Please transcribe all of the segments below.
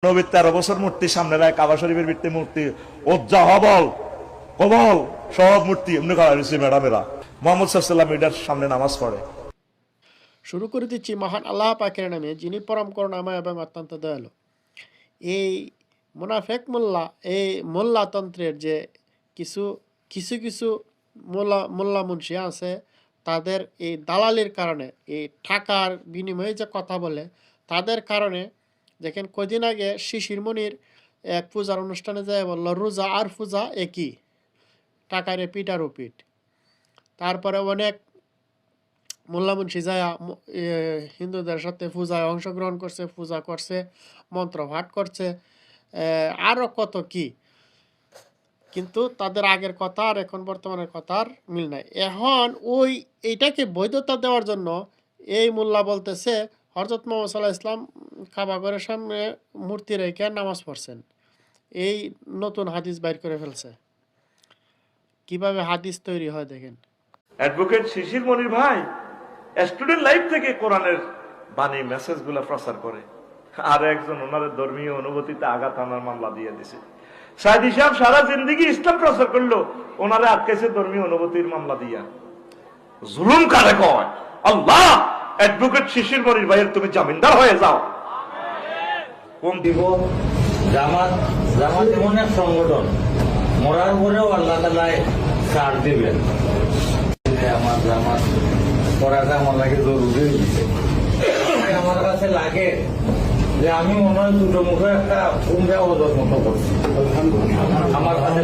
নবীর 13 বছর মূর্তি সামনে রায়, কাবা শরীফের ভিত্তি মূর্তি, ওজ্জা হবল কবল সব মূর্তি এমনি করা হয়েছে ম্যাডামেরা। মোহাম্মদ সাল্লাল্লাহু এটার সামনে নামাজ পড়ে। শুরু করে দিচ্ছি মহান আল্লাহ পাকের নামে, যিনি পরম করুণাময় এবং অত্যন্ত দয়ালু। এই মুনাফেক মোল্লা, এই মোল্লাতন্ত্রের যে কিছু কিছু কিছু মোল্লা মুন্সি আছে, তাদের এই দালালির কারণে, এই টাকার বিনিময়ে যে কথা বলে, তাদের কারণে দেখেন কদিন আগে শিশির মনির এক পূজার অনুষ্ঠানে যায় বলল রোজা আর পূজা একই, টাকারে পিঠ আর পিঠ। তারপরে অনেক মোল্লা মুন্সি যায় হিন্দুদের সাথে পূজায় অংশগ্রহণ করছে, পূজা করছে, মন্ত্র পাঠ করছে, আরও কত কি, কিন্তু তাদের আগের কথা আর এখন বর্তমানের কথার মিল নাই। এখন এইটাকে বৈধতা দেওয়ার জন্য এই মোল্লা বলতেছে হযরত মুহাম্মদ সাল্লাল্লাহু আলাইহি ওয়াসাল্লাম কাবা ঘরের সামনে মূর্তি রেখে নামাজ পড়ছেন। এই নতুন হাদিস বাইর করে ফেলছে। কিভাবে হাদিস তৈরি হয় দেখেন। অ্যাডভোকেট শিশির মনির ভাই স্টুডেন্ট লাইফ থেকে কোরআনের বাণী মেসেজ গুলা প্রচার করে, আর একজন ওনার ধর্মীয় অনুভূতিতে আঘাত আনার মামলা দিয়ে দিছে। সাইদি সাহেব সারা জিন্দেগি ইসলাম প্রচার করলো, ওনারে আটকেছে ধর্মীয় অনুভূতির মামলা দিয়া। জুলুম কারে কয়? আল্লাহ অ্যাডভোকেট শিশির মনির ভাইয়ের তুমি জামিনদার হয়ে যাও। কোন দিব জামাত জামাত এমন এক সংগঠন, মরার পরেও আল্লাহ তাআলা ছাড় দিবেন। আমার জামাত করাটা আমার লাগে জরুরি হয়েছে। আমার কাছে লাগে যে আমি মনে হয় দুটো মুখে একটা উমরা ওদের মতো করছি। আমার কাছে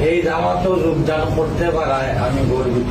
এই জামাতও যোগদান করতে পারায় আমি গর্বিত।